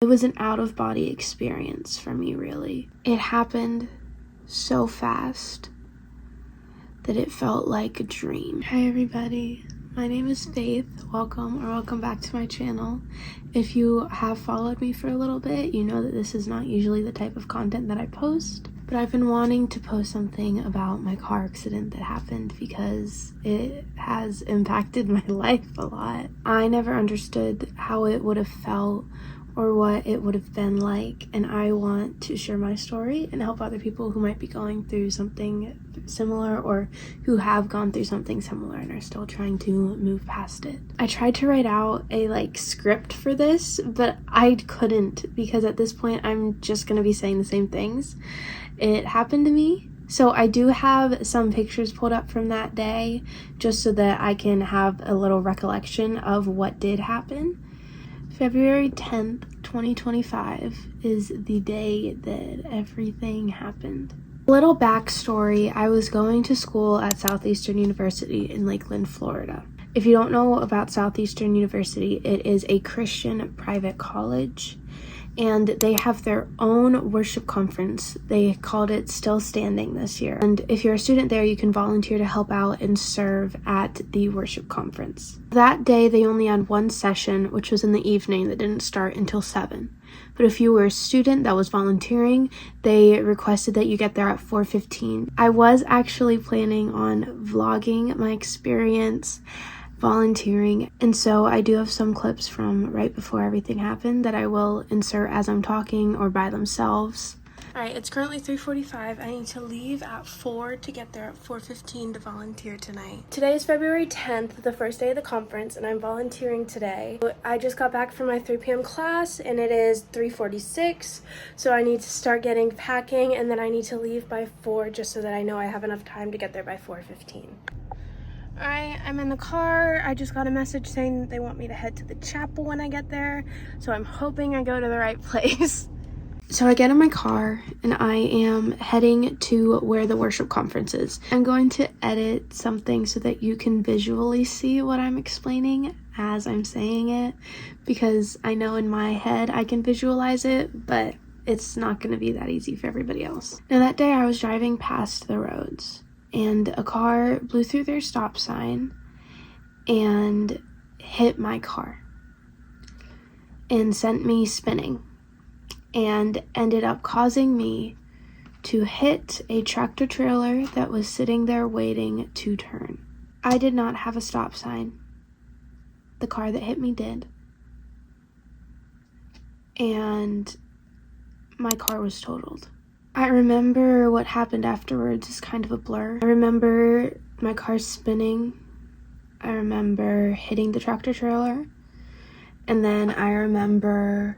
It was an out-of-body experience for me, really. It happened so fast that it felt like a dream. Hi everybody, my name is Faith. Welcome back to my channel. If you have followed me for a little bit, you know that this is not usually the type of content that I post, but I've been wanting to post something about my car accident that happened because it has impacted my life a lot. I never understood how it would have felt or what it would have been like, and I want to share my story and help other people who might be going through something similar or who have gone through something similar and are still trying to move past it. I tried to write out a script for this, but I couldn't, because at this point I'm just gonna be saying the same things. It happened to me. So I do have some pictures pulled up from that day just so that I can have a little recollection of what did happen. February 10th, 2025 is the day that everything happened. A little backstory, I was going to school at Southeastern University in Lakeland, Florida. If you don't know about Southeastern University, it is a Christian private college, and they have their own worship conference. They called it Still Standing this year. And if you're a student there, you can volunteer to help out and serve at the worship conference. That day, they only had one session, which was in the evening, that didn't start until 7. But if you were a student that was volunteering, they requested that you get there at 4:15. I was actually planning on vlogging my experience volunteering, and so I do have some clips from right before everything happened that I will insert as I'm talking or by themselves. Alright, it's currently 3:45. I need to leave at 4 to get there at 4:15 to volunteer tonight. Today is February 10th, the first day of the conference, and I'm volunteering today. I just got back from my 3 p.m. class and it is 3:46, so I need to start getting packing, and then I need to leave by 4 just so that I know I have enough time to get there by 4:15. Alright, I'm in the car. I just got a message saying that they want me to head to the chapel when I get there, so I'm hoping I go to the right place. So I get in my car and I am heading to where the worship conference is. I'm going to edit something so that you can visually see what I'm explaining as I'm saying it, because I know in my head I can visualize it, but it's not going to be that easy for everybody else. Now that day I was driving past the roads, and a car blew through their stop sign and hit my car and sent me spinning and ended up causing me to hit a tractor trailer that was sitting there waiting to turn. I did not have a stop sign. The car that hit me did. And my car was totaled. I remember what happened afterwards is kind of a blur. I remember my car spinning. I remember hitting the tractor trailer. And then I remember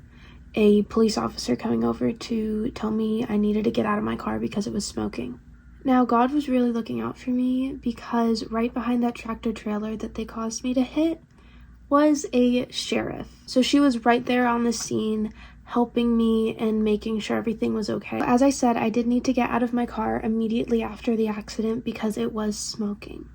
a police officer coming over to tell me I needed to get out of my car because it was smoking. Now, God was really looking out for me, because right behind that tractor trailer that they caused me to hit was a sheriff. So she was right there on the scene, helping me and making sure everything was okay. As I said, I did need to get out of my car immediately after the accident because it was smoking.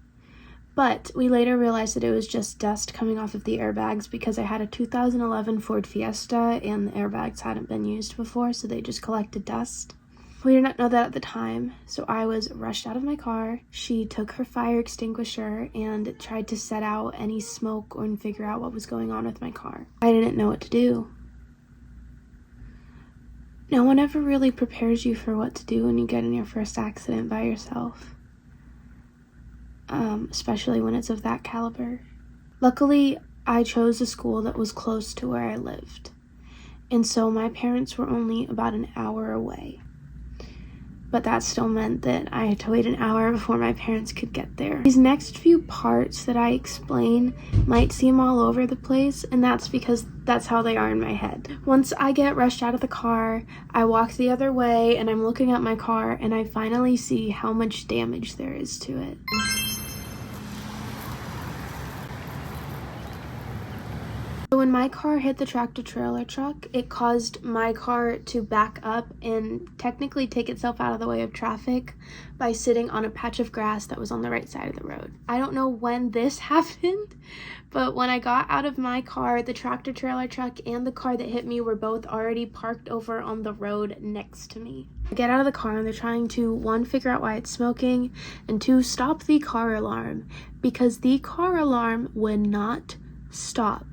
But we later realized that it was just dust coming off of the airbags, because I had a 2011 Ford Fiesta and the airbags hadn't been used before, so they just collected dust. We did not know that at the time, so I was rushed out of my car. She took her fire extinguisher and tried to set out any smoke and figure out what was going on with my car. I didn't know what to do. No one ever really prepares you for what to do when you get in your first accident by yourself. Especially when it's of that caliber. Luckily, I chose a school that was close to where I lived, and so my parents were only about an hour away. But that still meant that I had to wait an hour before my parents could get there. These next few parts that I explain might seem all over the place, and that's because that's how they are in my head. Once I get rushed out of the car, I walk the other way and I'm looking at my car and I finally see how much damage there is to it. when my car hit the tractor trailer truck, it caused my car to back up and technically take itself out of the way of traffic by sitting on a patch of grass that was on the right side of the road. I don't know when this happened, but when I got out of my car, the tractor trailer truck and the car that hit me were both already parked over on the road next to me. I get out of the car and they're trying to, 1, figure out why it's smoking, and 2, stop the car alarm, because the car alarm would not stop.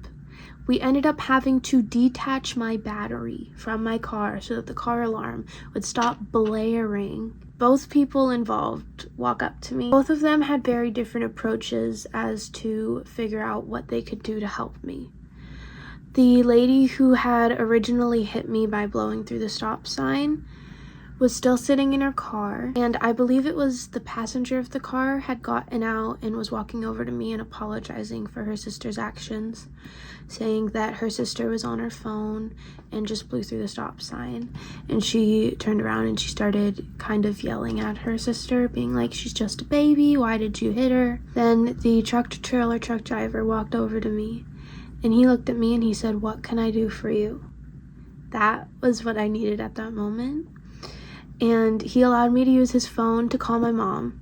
We ended up having to detach my battery from my car so that the car alarm would stop blaring. Both people involved walk up to me. Both of them had very different approaches as to figure out what they could do to help me. The lady who had originally hit me by blowing through the stop sign was still sitting in her car, and I believe it was the passenger of the car had gotten out and was walking over to me and apologizing for her sister's actions, saying that her sister was on her phone and just blew through the stop sign. And she turned around and she started kind of yelling at her sister, being like, she's just a baby, why did you hit her? Then the tractor trailer truck driver walked over to me and he looked at me and he said, what can I do for you? That was what I needed at that moment. And he allowed me to use his phone to call my mom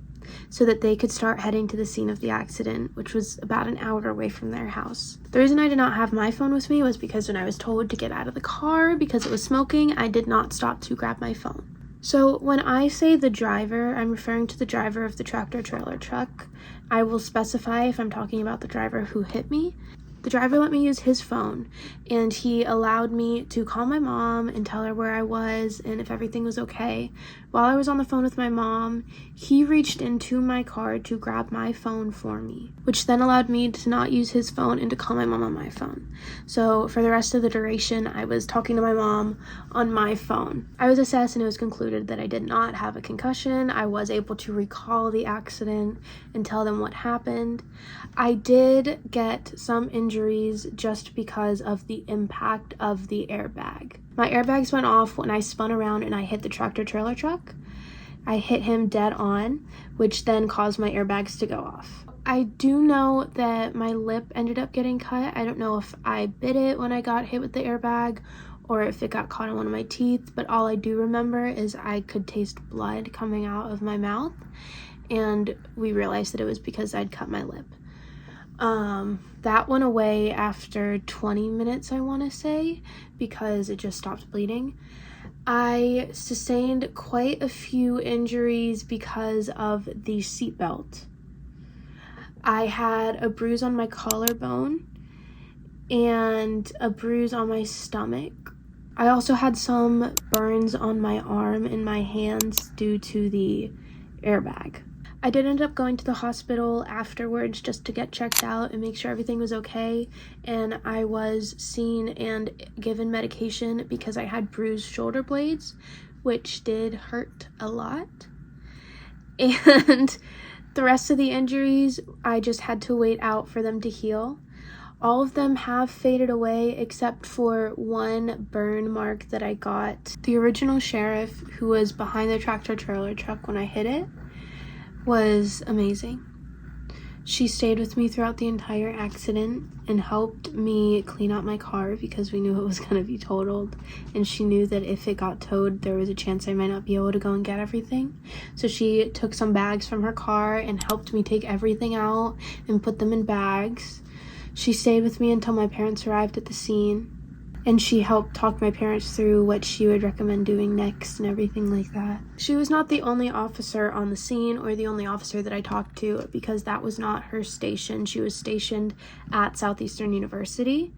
so that they could start heading to the scene of the accident, which was about an hour away from their house. The reason I did not have my phone with me was because when I was told to get out of the car because it was smoking, I did not stop to grab my phone. So when I say the driver, I'm referring to the driver of the tractor trailer truck. I will specify if I'm talking about the driver who hit me. The driver let me use his phone, and he allowed me to call my mom and tell her where I was and if everything was okay. While I was on the phone with my mom, he reached into my car to grab my phone for me, which then allowed me to not use his phone and to call my mom on my phone. So for the rest of the duration, I was talking to my mom on my phone. I was assessed and it was concluded that I did not have a concussion. I was able to recall the accident and tell them what happened. I did get some injuries just because of the impact of the airbag. My airbags went off when I spun around and I hit the tractor trailer truck. I hit him dead on, which then caused my airbags to go off. I do know that my lip ended up getting cut. I don't know if I bit it when I got hit with the airbag or if it got caught in one of my teeth, but all I do remember is I could taste blood coming out of my mouth, and we realized that it was because I'd cut my lip. That went away after 20 minutes, I want to say, because it just stopped bleeding. I sustained quite a few injuries because of the seatbelt. I had a bruise on my collarbone and a bruise on my stomach. I also had some burns on my arm and my hands due to the airbag. I did end up going to the hospital afterwards just to get checked out and make sure everything was okay, and I was seen and given medication because I had bruised shoulder blades, which did hurt a lot. And the rest of the injuries, I just had to wait out for them to heal. All of them have faded away except for one burn mark that I got. The original sheriff who was behind the tractor trailer truck when I hit it was amazing. She stayed with me throughout the entire accident and helped me clean out my car because we knew it was going to be totaled, and she knew that if it got towed there was a chance I might not be able to go and get everything. So she took some bags from her car and helped me take everything out and put them in bags. She stayed with me until my parents arrived at the scene, and she helped talk my parents through what she would recommend doing next and everything like that. She was not the only officer on the scene or the only officer that I talked to, because that was not her station. She was stationed at Southeastern University,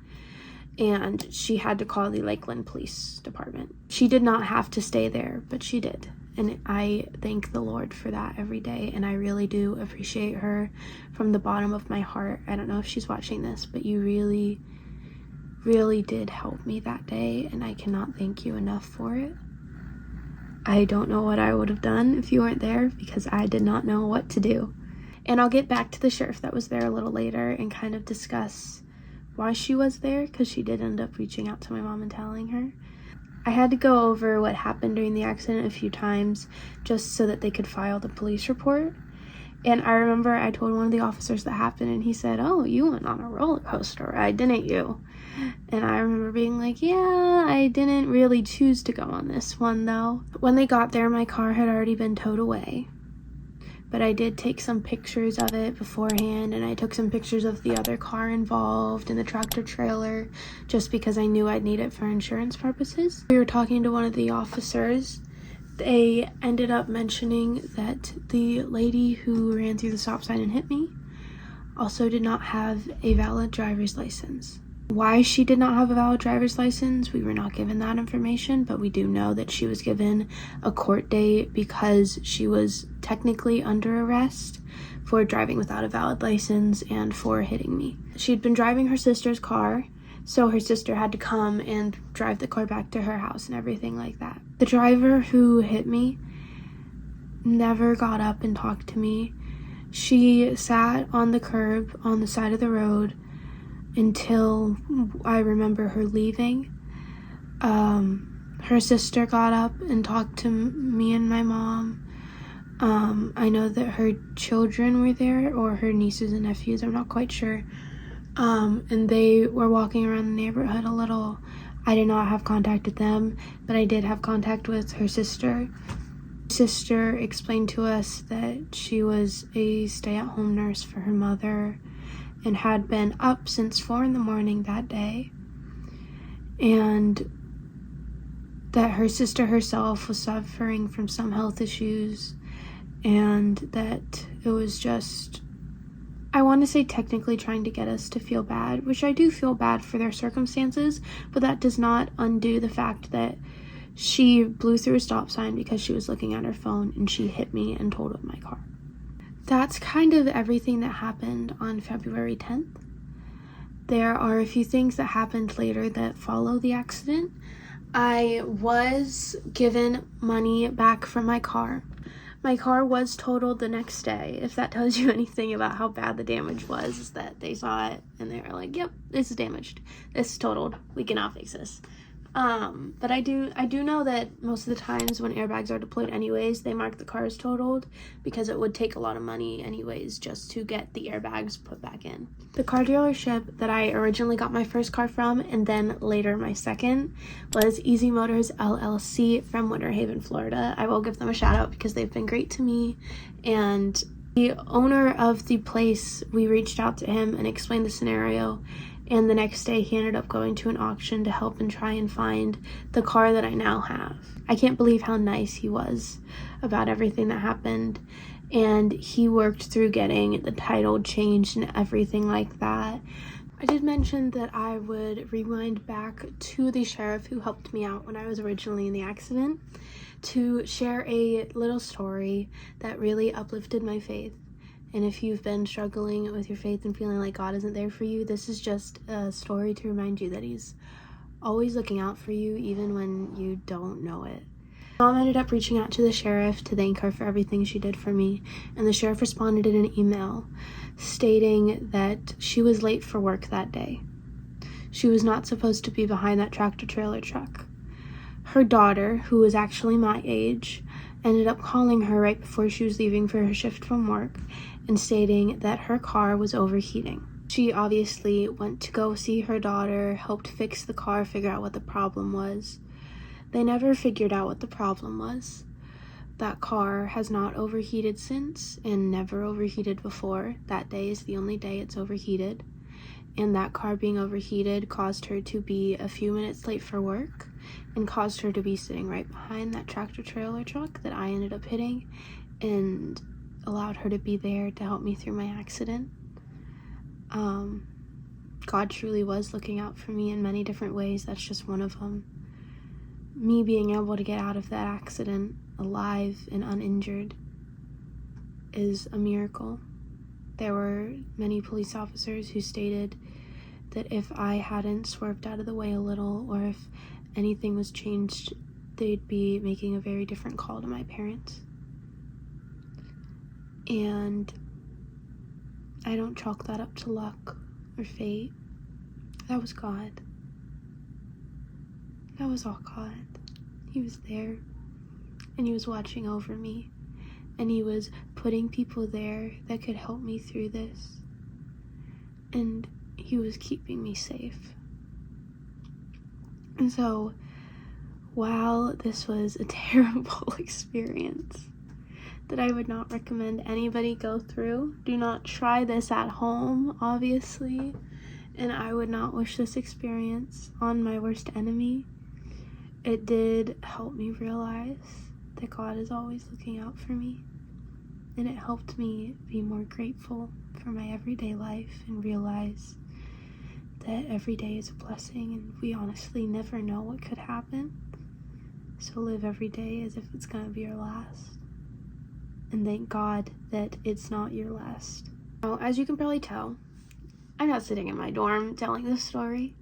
and she had to call the Lakeland Police Department. She did not have to stay there, but she did. And I thank the Lord for that every day, and I really do appreciate her from the bottom of my heart. I don't know if she's watching this, but you really did help me that day, and I cannot thank you enough for it. I don't know what I would have done if you weren't there, because I did not know what to do. And I'll get back to the sheriff that was there a little later and kind of discuss why she was there, because she did end up reaching out to my mom and telling her. I had to go over what happened during the accident a few times just so that they could file the police report. And I remember I told one of the officers that happened, and he said, "Oh, you went on a roller coaster ride, didn't you?" And I remember being like, "Yeah, I didn't really choose to go on this one, though." When they got there, my car had already been towed away. But I did take some pictures of it beforehand, and I took some pictures of the other car involved and the tractor trailer, just because I knew I'd need it for insurance purposes. We were talking to one of the officers. They ended up mentioning that the lady who ran through the stop sign and hit me also did not have a valid driver's license. Why she did not have a valid driver's license, we were not given that information, but we do know that she was given a court date because she was technically under arrest for driving without a valid license and for hitting me. She'd been driving her sister's car, so her sister had to come and drive the car back to her house and everything like that. The driver who hit me never got up and talked to me. She sat on the curb on the side of the road until I remember her leaving. Her sister got up and talked to me and my mom. I know that her children were there, or her nieces and nephews, I'm not quite sure. And they were walking around the neighborhood a little. I did not have contact with them, but I did have contact with her sister. Sister explained to us that she was a stay-at-home nurse for her mother and had been up since 4 a.m. that day, and that her sister herself was suffering from some health issues, and that it was just, I want to say, technically trying to get us to feel bad, which I do feel bad for their circumstances, but that does not undo the fact that she blew through a stop sign because she was looking at her phone, and she hit me and totaled my car. That's kind of everything that happened on February 10th. There are a few things that happened later that follow the accident. I was given money back from my car. My car was totaled the next day. If that tells you anything about how bad the damage was, is that they saw it and they were like, "Yep, this is damaged. This is totaled. We cannot fix this." But I do know that most of the times when airbags are deployed anyways, they mark the car as totaled because it would take a lot of money anyways just to get the airbags put back in. The car dealership that I originally got my first car from, and then later my second, was Easy Motors LLC from Winter Haven, Florida. I will give them a shout out because they've been great to me, and the owner of the place, we reached out to him and explained the scenario. And the next day, he ended up going to an auction to help and try and find the car that I now have. I can't believe how nice he was about everything that happened. And he worked through getting the title changed and everything like that. I did mention that I would rewind back to the sheriff who helped me out when I was originally in the accident to share a little story that really uplifted my faith. And if you've been struggling with your faith and feeling like God isn't there for you, this is just a story to remind you that he's always looking out for you, even when you don't know it. Mom ended up reaching out to the sheriff to thank her for everything she did for me, and the sheriff responded in an email stating that she was late for work that day. She was not supposed to be behind that tractor trailer truck. Her daughter, who was actually my age, ended up calling her right before she was leaving for her shift from work and stating that her car was overheating. She obviously went to go see her daughter, helped fix the car, figure out what the problem was. They never figured out what the problem was. That car has not overheated since and never overheated before. That day is the only day it's overheated. And that car being overheated caused her to be a few minutes late for work and caused her to be sitting right behind that tractor trailer truck that I ended up hitting, and allowed her to be there to help me through my accident. God truly was looking out for me in many different ways. That's just one of them. Me being able to get out of that accident alive and uninjured is a miracle. There were many police officers who stated that if I hadn't swerved out of the way a little, or if anything was changed, they'd be making a very different call to my parents. And I don't chalk that up to luck or fate. That was God. That was all God. He was there, and he was watching over me, and he was putting people there that could help me through this. And he was keeping me safe. And so, while this was a terrible experience that I would not recommend anybody go through, do not try this at home, obviously, and I would not wish this experience on my worst enemy. It did help me realize that God is always looking out for me, and it helped me be more grateful for my everyday life and realize that every day is a blessing, and we honestly never know what could happen. So live every day as if it's gonna be your last, and thank God that it's not your last. Now, as you can probably tell, I'm not sitting in my dorm telling this story.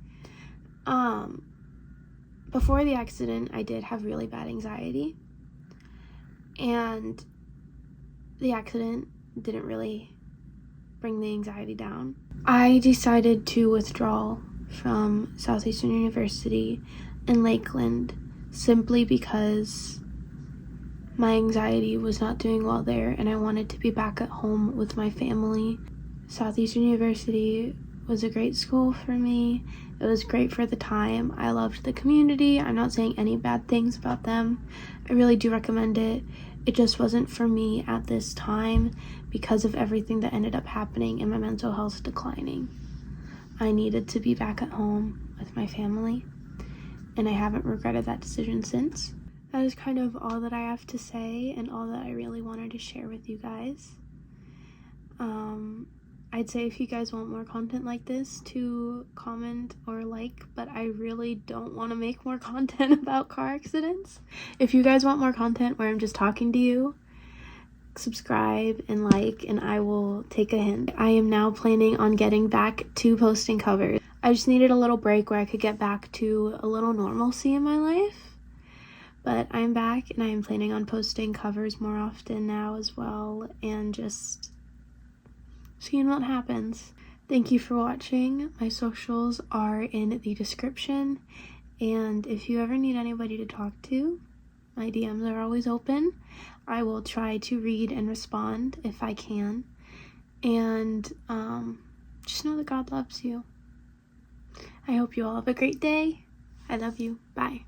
Before the accident, I did have really bad anxiety, and the accident didn't really bring the anxiety down. I decided to withdraw from Southeastern University in Lakeland simply because my anxiety was not doing well there, and I wanted to be back at home with my family. Southeastern University was a great school for me. It was great for the time. I loved the community. I'm not saying any bad things about them. I really do recommend it. It just wasn't for me at this time because of everything that ended up happening and my mental health declining. I needed to be back at home with my family, and I haven't regretted that decision since. That is kind of all that I have to say and all that I really wanted to share with you guys. I'd say if you guys want more content like this, to comment or like, but I really don't want to make more content about car accidents. If you guys want more content where I'm just talking to you, subscribe and like, and I will take a hint. I am now planning on getting back to posting covers. I just needed a little break where I could get back to a little normalcy in my life. But I'm back, and I am planning on posting covers more often now as well, and just seeing what happens. Thank you for watching. My socials are in the description, and if you ever need anybody to talk to, my DMs are always open. I will try to read and respond if I can, and just know that God loves you. I hope you all have a great day. I love you. Bye.